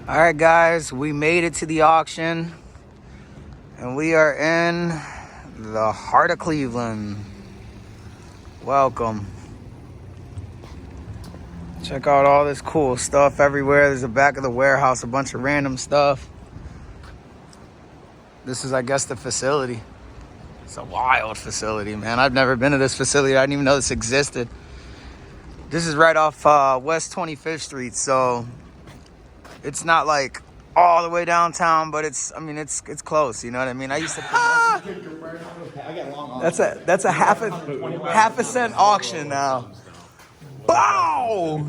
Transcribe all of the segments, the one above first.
All right, guys, we made it to the auction, and we are in the heart of Cleveland. Welcome. Check out all this cool stuff everywhere. There's the back of the warehouse, a bunch of random stuff. This is, I guess, the facility. It's a wild facility, man. I've never been to this facility. I didn't even know this existed. This is right off West 25th Street, so it's not like all the way downtown, but it's close. You know what I mean? I used to. That's a half a cent auction now. Bow.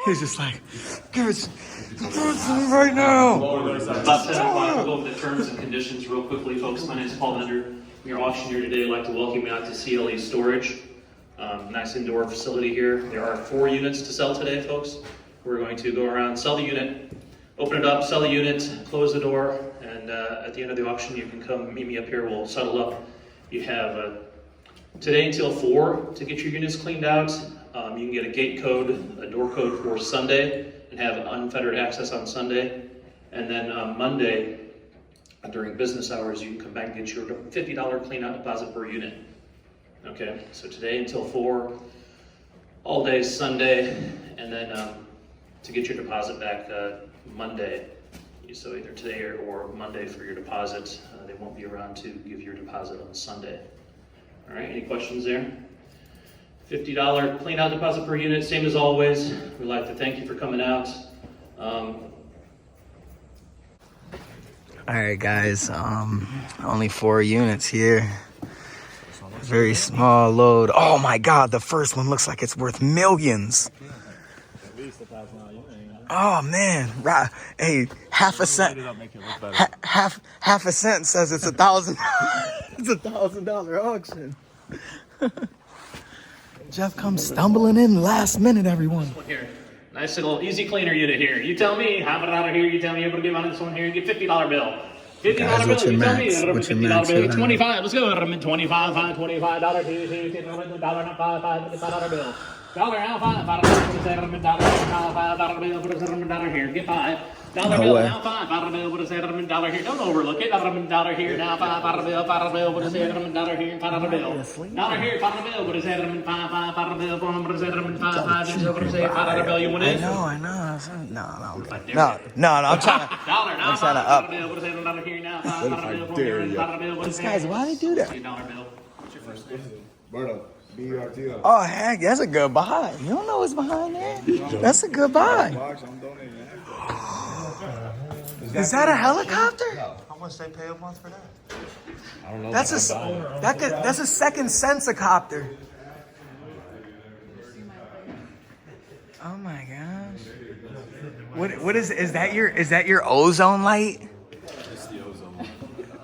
He's just like, give it to me right now. About 10 o'clock, we'll go over the terms and conditions real quickly, folks. My name is Paul Bender. I'm your auctioneer today. I'd like to welcome you out to CLE Storage. Nice indoor facility here. There are 4 units to sell today, folks. We're going to go around, sell the unit, open it up, sell the unit, close the door, and at the end of the auction, you can come meet me up here. We'll settle up. You have today until 4 to get your units cleaned out. You can get a gate code, a door code for Sunday, and have unfettered access on Sunday. And then Monday, during business hours, you can come back and get your $50 clean out deposit per unit. Okay, so today until 4, all day Sunday, and then to get your deposit back Monday. So either today or Monday for your deposit. They won't be around to give your deposit on Sunday. All right, any questions there? $50 clean out deposit per unit, same as always. We'd like to thank you for coming out. All right, guys, only 4 units here. Very small load. Oh my God, the first one looks like it's worth millions. Oh man, right. Hey, half a cent. Half a cent says it's $1,000. It's $1,000 auction. Jeff comes stumbling in last minute, everyone. Here, nice little easy cleaner unit here. You tell me, how about out of here? You tell me, able to get on this one here. You get $50 bill. $50 Guys, bill. what's your You tell me, max? What's your max? $25. Let's go. $25. $25 bill. Dollar now, $5 bill. Here, get $5. Dollar bill now, $5 bill. What is that? $1 here. Don't overlook it. $1 here now, $5 bill. $5 bill. What is that? $1 here. $5 bill. Dollar here, $5 bill. What is that? $5 bill. What is that? $5 bill. You want it? I know. No. I'm trying to. Dollar now, $5 up. What is that? $1 here now, $5 bill. These guys, why they do that? $1 bill. What's your first name? Berto. B-E-R-T-O. Oh heck, that's a good buy. You don't know what's behind there. That's a good buy. Is that a helicopter? How much they pay a month for that? I don't know. That's a second sensicopter. Oh my gosh. What is that your ozone light? It's the ozone light.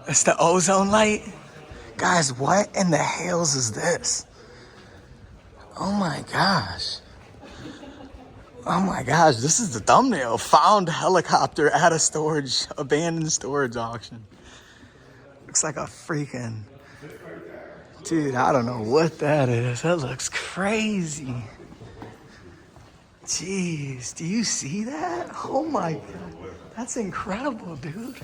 It's the ozone light? Guys, what in the hells is this? Oh my gosh. Oh my gosh, this is the thumbnail. Found helicopter at a abandoned storage auction. Looks like a freaking... Dude, I don't know what that is. That looks crazy. Jeez, do you see that? Oh my God. That's incredible, dude.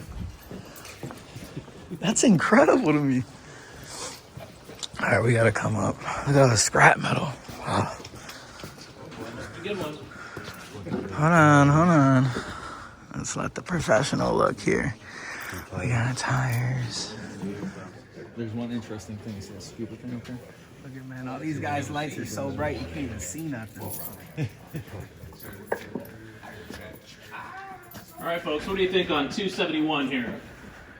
That's incredible to me. All right, we gotta come up. Look at the scrap metal. Wow. Hold on. Let's let the professional look here. We got tires. There's one interesting thing. See that stupid thing up there? Look at, man, all these guys' lights are so bright you can't even see nothing. All right, folks, what do you think on 271 here?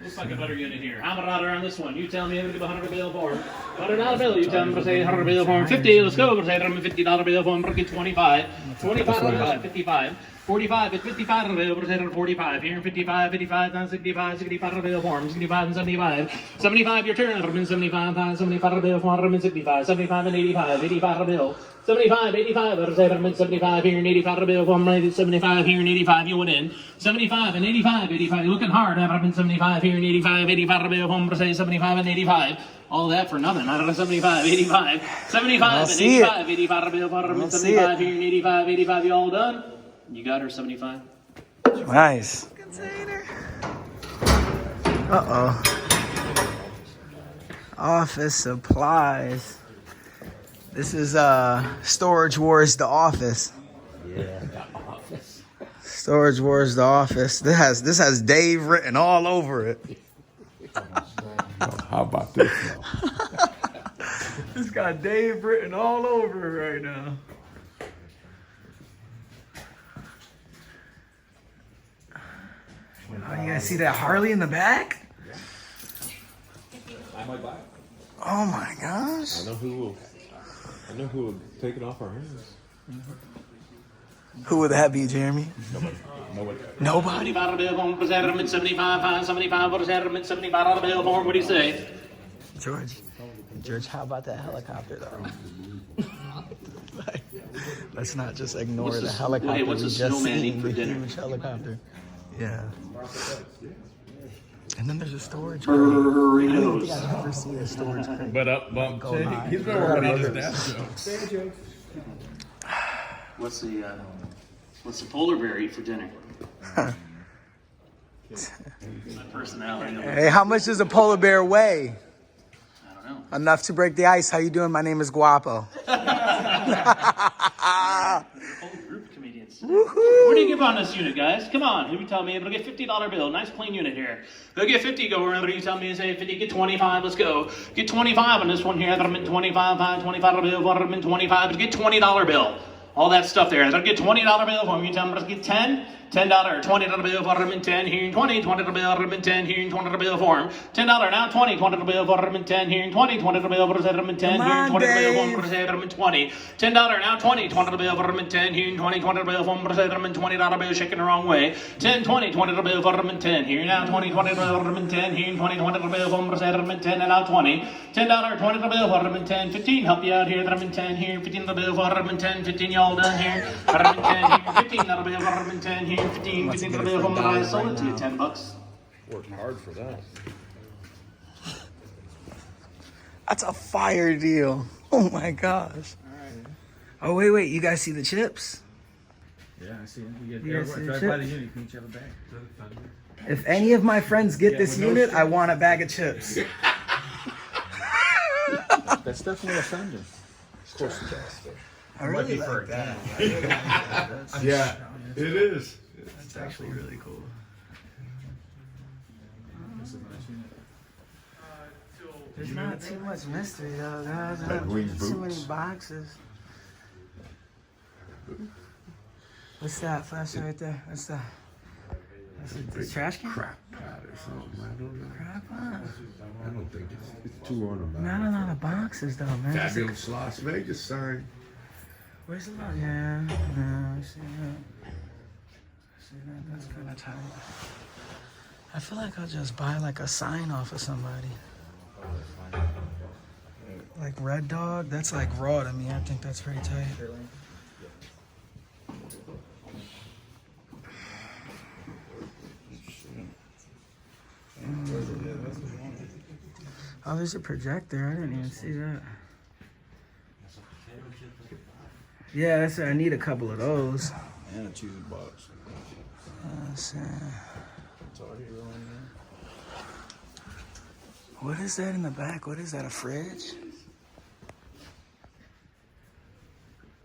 Looks like a better unit here. How about on this one? You tell me I'm going to give $100 bill for $100 bill. You tell me to say $100 bill for 50. Let's go. Say I'm $50 bill for 25. 25, 55. 45 at 55 bill, but 45 here, 55, 55, 65, 65 bill form, 65 and 75. 75 your turn, 75, 75 bill form, 65, 75 and 85, 85 bill. 75, 85, I'll say I'm 75 here and 85 a bill form, 75 here and 85, you went in. 75 and 85, 85, you're looking hard, I've been 75 here and 85, 85 a bill form, say 75 and 85. All that for nothing, I don't know, 75, 85, 75 and 85, 85 a bill form, 75 here and 85, 85, you all done? You got her 75. Nice. Uh-oh. Office supplies. This is Storage Wars The Office. Yeah, the office. Storage Wars The Office. This has Dave written all over it. How about this? It's got Dave written all over it right now. Oh, you guys see that Harley in the back? I might buy it. Oh my gosh. I know who will take it off our hands. Who would that be, Jeremy? Nobody. 75 on the bill form, 75, 75 on the bill form, what do you say? George, how about that helicopter though? Let's not just ignore the helicopter. Hey, what's we a just snowman seen, eat for the dinner? huge helicopter. Yeah. And then there's a storage crate. I don't think I've ever seen a storage crate. But he's been working on his dad jokes. What's the polar bear eat for dinner? My personality. Hey, how much does a polar bear weigh? I don't know. Enough to break the ice. How you doing? My name is Guapo. Whole group of comedians. What do you give on this unit, guys? Come on, who tell me? It'll get $50 bill. Nice clean unit here. Go get 50. Go wherever you tell me. Say 50. Get 25. Let's go. Get 25 on this one here. That'll mean 25. 25 bill. That'll mean 25. Get $20 bill. All that stuff there. That'll get $20 bill for me. You tell me. Let's get 10. $10, $20 bill for them in 10 here and 20, $20 bill for them in 10 here and $20 bill for them. $10 now 20, $20 bill for them in 10 here and 20, $20 bill for them in 10 here and $20 bill for them in 20. $10 now 20, $20 bill for them in 10 here and 20, $20 bill for them in $20 bill shaking the wrong way. 10, 20, $20 bill for them in 10 here now 20, $20 bill for them in 10 here and 20, $20 bill for them in 10 and now 20. $10, $20 bill for them in 10, 15. Help you out here. Them in 10 here, $15 bill for them in 10, 15. Y'all done here. $them in 10 here, $15 bill for them in 10 here. 15 the bill from I sold it to you, $10. Worked hard for that. That's a fire deal. Oh my gosh. Oh wait, you guys see the chips? Yeah, I see it. You You get guys see drive the by the chips? unit, you can each have a bag. If any of my friends get this unit, I want a bag of chips. That's definitely offending. Of course it does. I really like that. Yeah, it is. It's actually really cool. There's not too much mystery though. There's not green too many boots. boxes. What's that flash right there? What's that? That's a trash can? Crap pot or something. I don't know. Crap pot. I don't think it's too on the Not a lot of boxes though, man. Fabulous Las Vegas sign. Where's the lot? Yeah, I see that. See that? That's kind of tight. I feel like I'll just buy like a sign off of somebody. Like Red Dog, that's like raw to me. I think that's pretty tight. Oh, there's a projector. I didn't even see that. Yeah, that's, I need a couple of those. And a cheese box. What is that in the back? What is that, a fridge?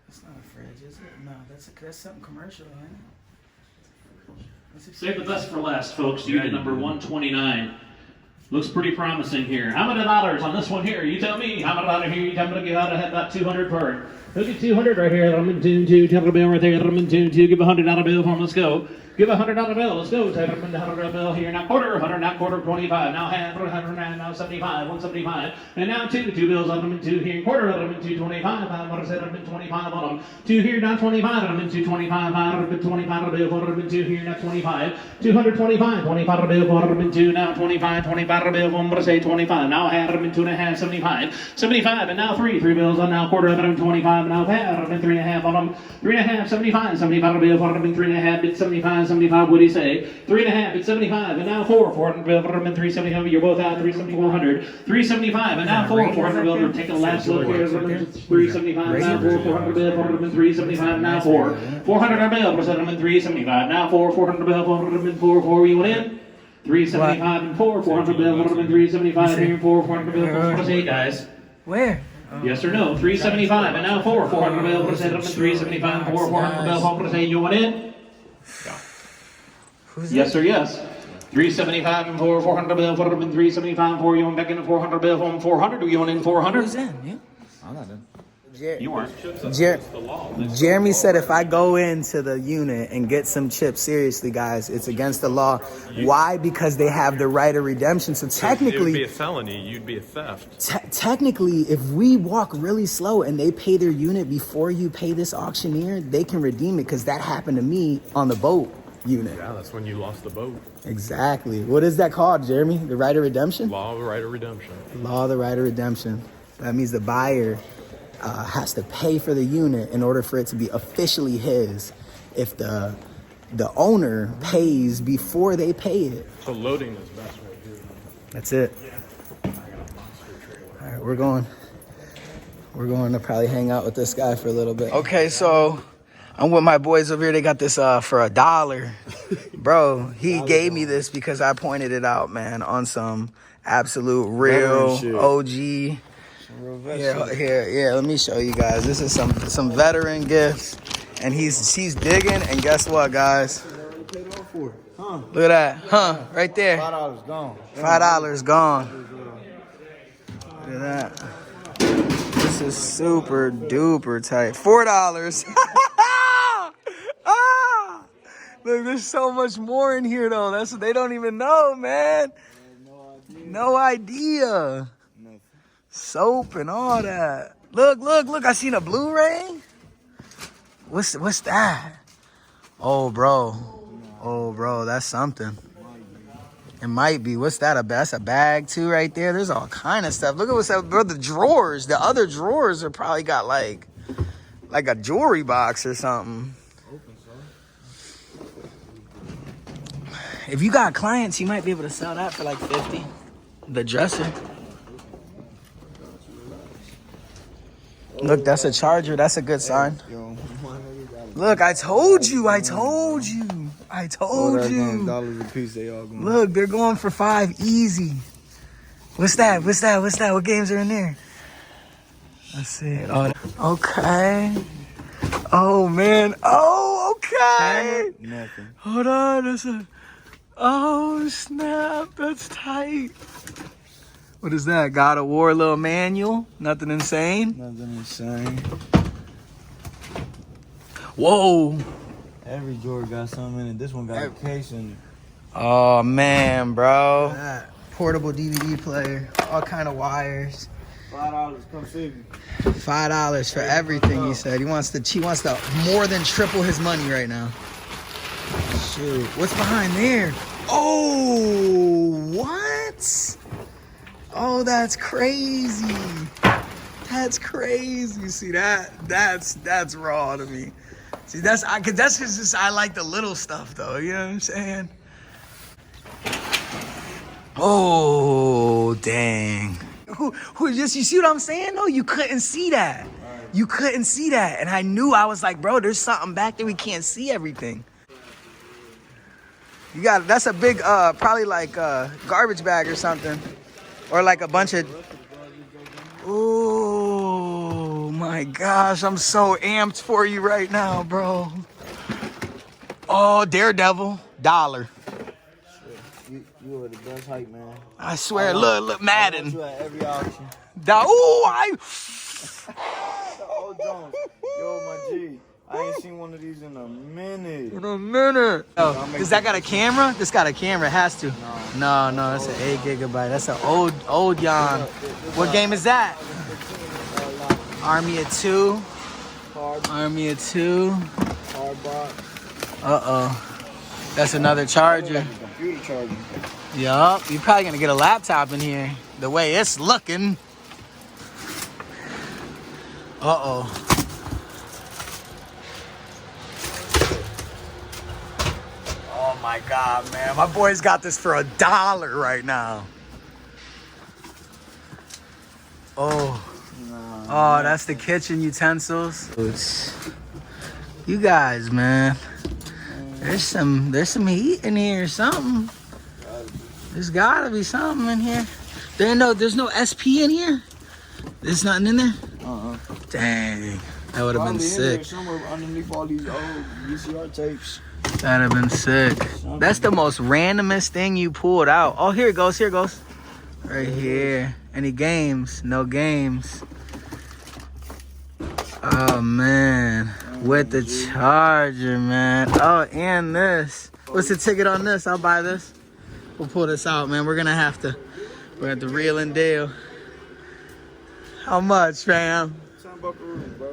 That's not a fridge, is it? No, that's something commercial, right? Save the best for last, folks. Unit number 129. Looks pretty promising here. How many dollars on this one here? You tell me. How many dollars here? You tell me to give out. I have about 200 per. Look at 200 right here. I'm in tune two. $2 bill right there. I'm in tune two. Give a $100 bill for him. Let's go. Give $100 bill. Let's go. Take them into $100 bill here. Now quarter, 100, now quarter, 25. Now half, 100, now 75, 175. And now two bills on them and two here. Quarter of them and 225. I want to set them in 25 on them. Two here, now 25 on them and 225. 125 bill, quarter of them and two here, now 25. 225, 25 bill, quarter of them and two, now 25, 25 bill, I'm going to say 25. Now half of them and 2.5, 75. 75, and now three bills on now quarter of them 25, and now half of them 3.5 on them. 3.5, 75, 75 bill, quarter of them 3.5, it's 75. 75, what do you say? 3.5, it's 75, and now 400 bill, 375, you're both out, 370, 375, and now 400 bill, we're taking the last look here, 375, now 400 bill, 375, now 400 bill, 375, now 400 bill, 404, you went in? 375 and 400 bill, 375 here, 400 bill, what do you say, guys? Where? Yes or no? 375, and now 400 bill, 375, 400 bill, what do you say, you went in? Yes or yes? 375 and 400 bill, 375, 4, you want back in the 400 bill, 400, do you want in 400? Who's in? Yeah. I'm not in. You weren't. Jeremy said if I go into the unit and get some chips, seriously, guys, it's against the law. Why? Because they have the right of redemption. So technically, it would be a felony. You'd be a theft. Technically, if we walk really slow and they pay their unit before you pay this auctioneer, they can redeem it, because that happened to me on the boat unit. Yeah, that's when you lost the boat. Exactly. What is that called, Jeremy? The right of redemption? Law of right of redemption. Law of the right of redemption. That means the buyer has to pay for the unit in order for it to be officially his. If the owner pays before they pay it. So loading is best right here. That's it. All right, we're going to probably hang out with this guy for a little bit. Okay, so I'm with my boys over here. They got this for $1. Bro, he gave me this because I pointed it out, man, on some absolute real OG. Here, let me show you guys. This is some veteran gifts, and he's digging. And guess what, guys? Look at that, right there. $5 gone. $5 gone. Look at that. This is super duper tight. $4. Ah! Look, there's so much more in here though. That's what they don't even know, man. No idea. Soap and all that. Look, I seen a Blu-ray. What's that? Oh bro, that's something. It might be. What's that? That's a bag too right there. There's all kind of stuff. Look at what's that, bro. The drawers. The other drawers are probably got like a jewelry box or something. If you got clients, you might be able to sell that for like 50. The dresser. Look, that's a charger. That's a good sign. Look, I told you. $dollars a piece, they all going. Look, they're going for $5 easy. What's that? What games are in there? Let's see. Oh, okay. Oh, man. Oh, okay. Nothing. Hold on. Oh, snap. That's tight. What is that? God of War little manual? Nothing insane? Nothing insane. Whoa. Every drawer got something in it. This one got a case in it. Oh, man, bro. Portable DVD player. All kind of wires. $5, come see me. $5 for everything, he said. He wants to more than triple his money right now. Shoot. What's behind there? Oh, what? Oh, that's crazy. That's crazy. See that? That's raw to me. See, that's just I like the little stuff though. You know what I'm saying? Oh, dang. Who just, you see what I'm saying though? You couldn't see that. You couldn't see that. And I was like, bro, there's something back there. We can't see everything. That's a big, probably like a garbage bag or something. Or like a bunch of, oh my gosh, I'm so amped for you right now, bro. Oh, Daredevil, $1. You are the best hype, man. I swear, look, Madden. You at every auction. Oh, Oh, Jones. Yo, my G. I I ain't seen one of these in a minute. In a minute. Oh, does that got a camera? This got a camera. It has to. No, that's an 8 gigabyte. That's an old Yon. What game is that? Army of 2. Army of 2. Hard box. That's another charger. Computer charger. Yup. You're probably gonna get a laptop in here. The way it's looking. Oh my God, man. My boy's got this for $1 right now. Oh, that's the kitchen utensils. You guys, man. There's some heat in here or something. There's gotta be something in here. There's no SP in here? There's nothing in there? Dang. That would have been sick. Somewhere underneath all these old VCR tapes. That'd have been sick. That's the most randomest thing you pulled out. Oh, here it goes. Right here. Any games? No games. Oh, man. With the charger, man. Oh, and this. What's the ticket on this? I'll buy this. We'll pull this out, man. We're gonna have to reel and deal. How much, fam?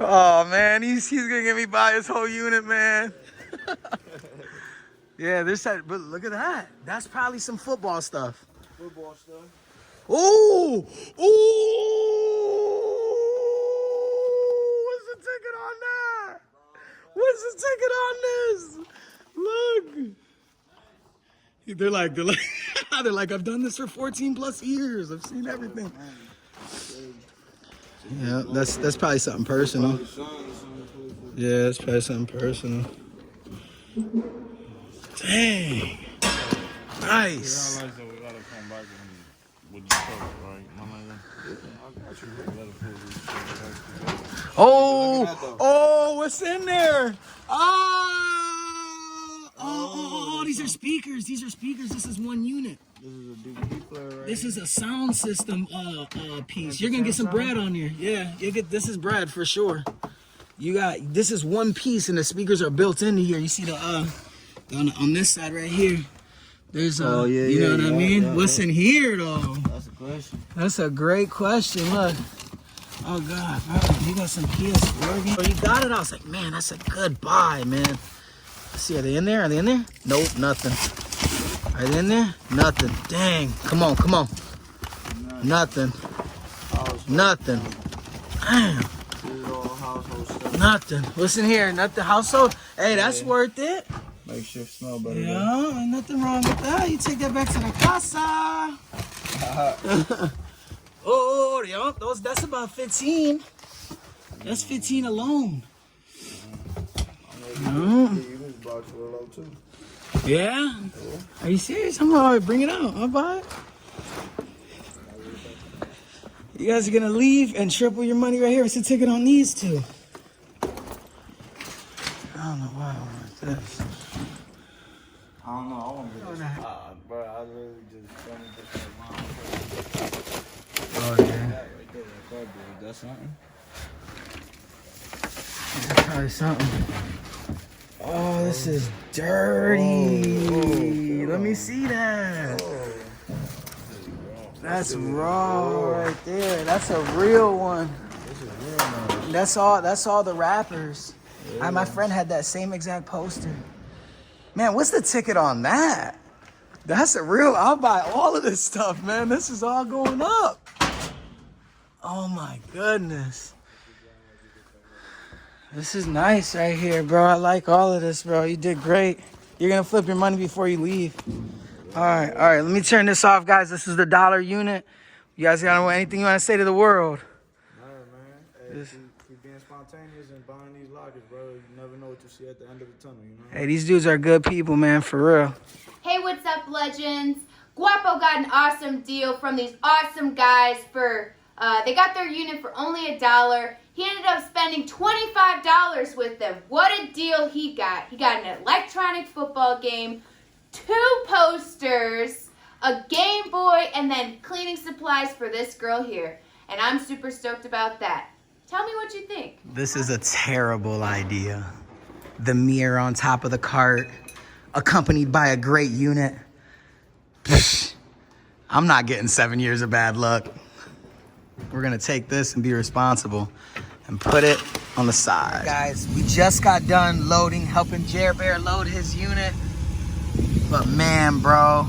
Oh, man. He's gonna get me buy his whole unit, man. Yeah, but look at that. That's probably some football stuff. Ooh! What's the ticket on that? What's the ticket on this? Look. They're like, I've done this for 14 plus years. I've seen everything. Yeah, that's probably something personal. Yeah, that's probably something personal. Dang. Nice. Oh, what's in there? Oh, these are speakers. This is one unit. This is a DVD player, right? This is a sound system piece. You're gonna get some bread on here. Yeah, this is bread for sure. This is one piece and the speakers are built into here. You see the on this side right here. There's you know what I mean? Yeah, what's in here though? That's a question. That's a great question. Look. Oh God, bro, you got some PS4 games? Oh, you got it? I was like, man, that's a good buy, man. Let's see, are they in there? Nope, nothing. Are they in there? Nothing. Dang. Come on. Nothing. Nothing. Damn. Nothing. What's in here? Nothing. Household? Hey, that's worth it. Makes shit smell better. Yeah, ain't nothing wrong with that. You take that back to the casa. That's about 15. That's 15 alone. Yeah? Are you serious? I'm gonna bring it out. I'll buy it. You guys are gonna leave and triple your money right here. It's a ticket on these two. I don't know why I want this. I don't know. I want to get this. Bro, I really just want to get that. Oh, yeah. That's something. That's probably something. Oh, this is dirty. Let me see that. That's raw right there. That's a real one. That's all the rappers. My friend had that same exact poster. Man, what's the ticket on that? That's a real. I'll buy all of this stuff, man. This is all going up. Oh my goodness. This is nice right here, bro. I like all of this, bro. You did great. You're gonna flip your money before you leave. All right. Let me turn this off, guys. This is the $1 unit. You guys got anything you want to say to the world? No, man. Hey, keep being spontaneous and buying these lockets, bro. You never know what you see at the end of the tunnel, you know? Hey, these dudes are good people, man, for real. Hey, what's up, legends? Guapo got an awesome deal from these awesome guys for, they got their unit for only $1. He ended up spending $25 with them. What a deal he got. He got an electronic football game, 2 posters, a Game Boy, and then cleaning supplies for this girl here. And I'm super stoked about that. Tell me what you think. This is a terrible idea. the mirror on top of the cart, accompanied by a great unit. Psh, I'm not getting 7 years of bad luck. We're gonna take this and be responsible and put it on the side. Guys, we just got done loading, helping Jer Bear load his unit. But man, bro,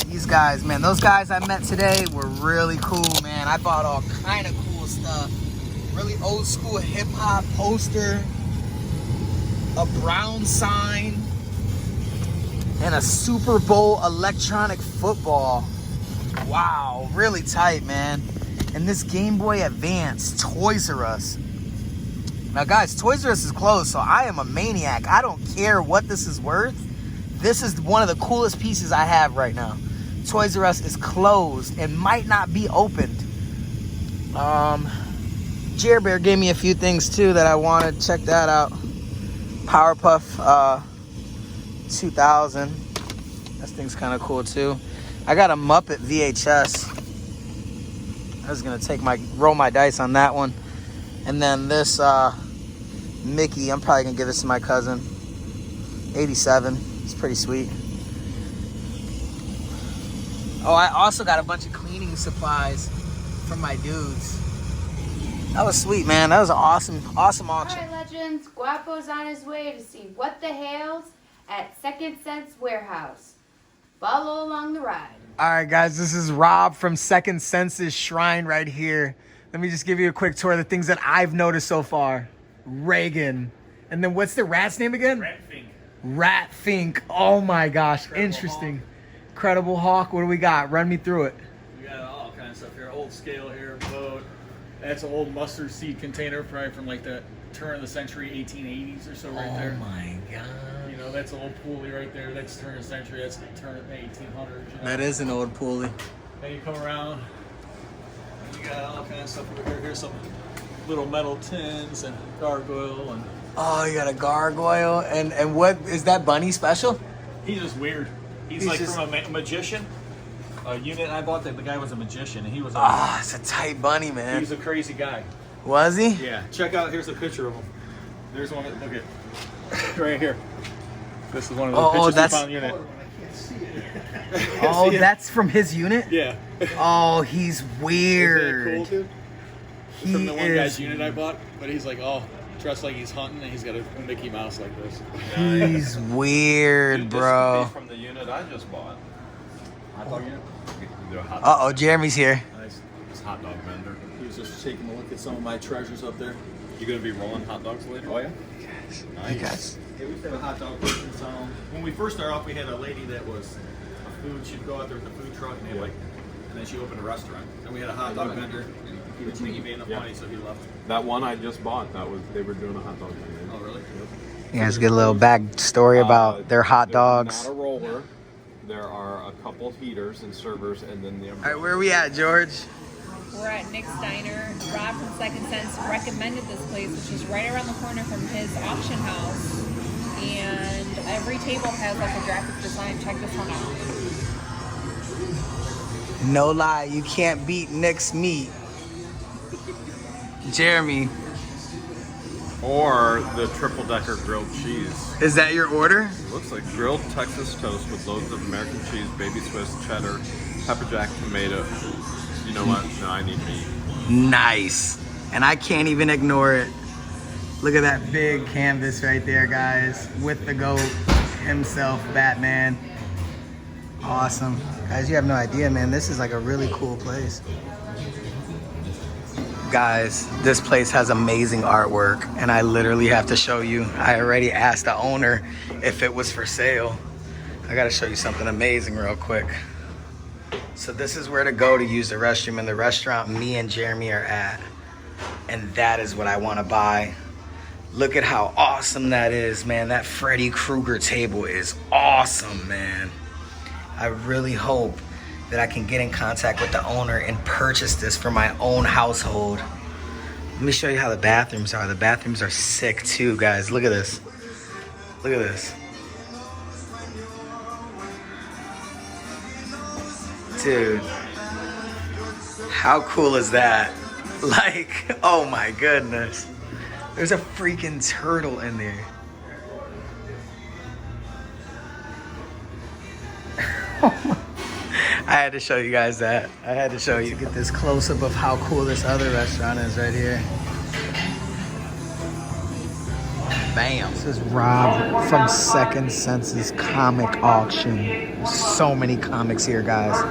these guys, man, those guys I met today were really cool, man. I bought all kind of cool stuff. Really old school hip hop poster, a brown sign, and a Super Bowl electronic football. Wow, really tight, man. And this Game Boy Advance, Toys R Us. Now guys, Toys R Us is closed, so I am a maniac. I don't care what this is worth. This is one of the coolest pieces I have right now. Toys R Us is closed and might not be opened. Jer Bear gave me a few things too that I wanted. Check that out. Powerpuff 2000. This thing's kind of cool too. I got a Muppet VHS. I was gonna roll my dice on that one. And then this Mickey, I'm probably gonna give this to my cousin. 87. It's pretty sweet. Oh, I also got a bunch of cleaning supplies from my dudes. That was sweet, man. That was an awesome auction. All right, legends. Guapo's on his way to see what the hails at Second Sense Warehouse. Follow along the ride. All right, guys, this is Rob from Second Sense's Shrine right here. Let me just give you a quick tour of the things that I've noticed so far. Reagan. And then what's the rat's name again? Rat Fink. Oh my gosh, interesting. Incredible Hawk. What do we got? Run me through it. We got all kinds of stuff here. Old scale here, boat. That's an old mustard seed container, probably from like the turn of the century, 1880s or so, right there. Oh my god. You know, that's an old pulley right there. That's turn of the century. That's turn of the 1800s. You know? That is an old pulley. Then you come around, and you got all kinds of stuff over here. Here's some little metal tins and gargoyle and. Oh, you got a gargoyle. And what is that bunny special? He's just weird. He's like just from a magician. A unit I bought, the guy was a magician, and he was. Ah, it's a tight bunny, man. He was a crazy guy. Was he? Yeah. Check out. Here's a picture of him. There's one. Look at right here. This is one of the pictures that's, we found unit. Oh, that's from his unit? Yeah. Oh, he's weird. Isn't that cool, dude? He from the one is guy's unit I bought, but he's like, dressed like he's hunting, and he's got a Mickey Mouse like this. He's weird, Dude, bro. This could be from the unit I just bought. Hot dog unit? Uh-oh, Jeremy's here. Nice. It's hot dog vendor. He was just taking a look at some of my treasures up there. You gonna be rolling hot dogs later? Oh, yeah? Nice. You guys. Yeah, we used to have a hot dog person. So when we first started off, we had a lady that was a food. She'd go out there with a food truck, and and then she opened a restaurant. And we had a hot dog vendor. He made enough money, so he left. That one I just bought, they were doing a hot dog vendor. Oh, really? You guys get a little back story about their hot dogs. Not a roller. There are a couple heaters and servers, and then the. All right, where are we at, George? We're at Nick's Diner. Rob from Second Sense recommended this place, which is right around the corner from his auction house. And every table has like a graphic design. Check this one out. No lie, you can't beat Nick's meat. Jeremy, Or the triple decker grilled cheese. is that your order? It looks like grilled Texas toast with loads of American cheese, baby Swiss, cheddar, pepper jack, tomato. You know what? No, I need meat. Nice. And I can't even ignore it. Look at that big canvas right there, guys, with the GOAT himself, Batman. Awesome. Guys, you have no idea, man. This is like a really cool place. Guys, this place has amazing artwork, and I literally have to show you. I already asked the owner if it was for sale. I gotta show you something amazing real quick. So this is where to go to use the restroom in the restaurant me and Jeremy are at. And that is what I wanna buy. Look at how awesome that is, man. That Freddy Krueger table is awesome, man. I really hope that I can get in contact with the owner and purchase this for my own household. Let me show you how the bathrooms are. The bathrooms are sick too, guys. Look at this. Look at this. Dude, how cool is that? Like, oh my goodness. There's a freaking turtle in there. I had to show you guys that. I had to show you. Get this close up of how cool this other restaurant is right here. Bam. This is Rob from Second Senses Comic Auction. There's so many comics here, guys. I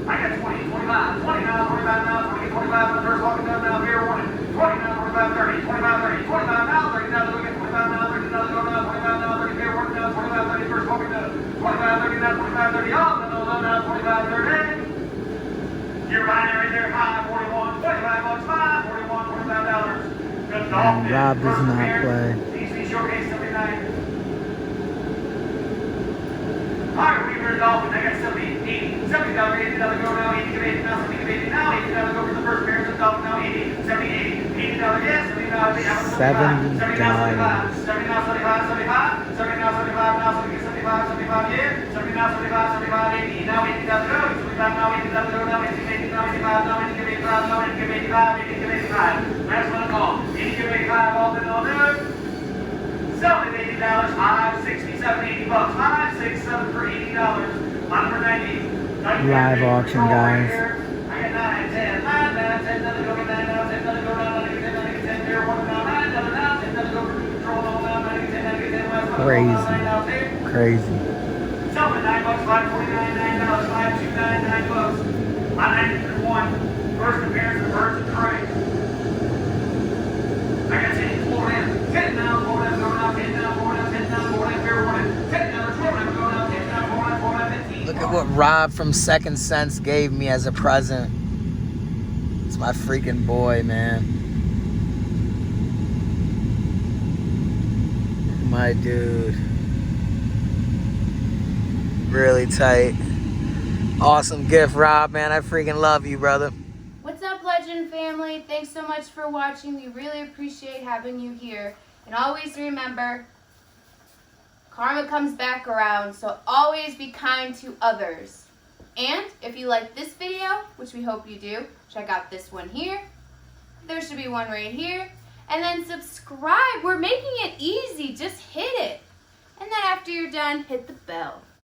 got 20, 25, 20 now, 25 now, 20, 25 on the first walking down now, fair warning. 20 now, 25, 30, 25, 30, 25 now, 30 now, look at 25 now, 30 now, go now, 25 now, 30, fair warning now, 25, 30, first walking down. 25, 30 now, 25, 30, off, and those now, 25, 30. You're binary there, 5, 41, 25 bucks, 5, 41, $25. Good dog. Rob does not play. DC Showcase 79. Alright, Weaver Dolphin, I got 70, 80, $70, $80 go now, 80 give 80 now, 70 give 80 now, $80 go for the first pair of the Dolphin now, 80, 70, 80, $80, yes, $70, $70, $70 now, 75, $70 now, 75, $70 now, 75 now, 70, 75, 75, yeah, $70 now, 75, 75, $80, now $80 go, $75 now, $80 go now, 80 give 80 now, 85 now, 80 give 85 now, 80 give 85, 80 give 85, last one call, 80 give 85, all in all there. Selling $80, 5, 60, 70, 80 bucks, 5, 6, 7 for $80, 1 for 90. Live auction, guys. I got 9, 10, 9, 9, 10, another go, 9, now, 10, another go, now, 9, 10, 10, there, 1 now, 9, another now, 10, another go for control, now, 9, 10, 10, west, Crazy. Crazy. Selling $9, 549, $9, 529, $9, 590 for 1. First appearance of Birds of Prey. I got 10, 4 in, 10 now, 4 in, go now, 10 now, 4 in, 10 now, 4 in, fair warning, 10 now, 12 in, go now, 10 now, 4 in, 4 in, 15. Look at what Rob from Second Sense gave me as a present. It's my freaking boy, man. My dude. Really tight. Awesome gift, Rob, man. I freaking love you, brother. What's up, Legend family? Thanks so much for watching. We really appreciate having you here. And always remember, karma comes back around, so always be kind to others. And if you like this video, which we hope you do, check out this one here. There should be one right here. And then subscribe. We're making it easy. Just hit it. And then after you're done, hit the bell.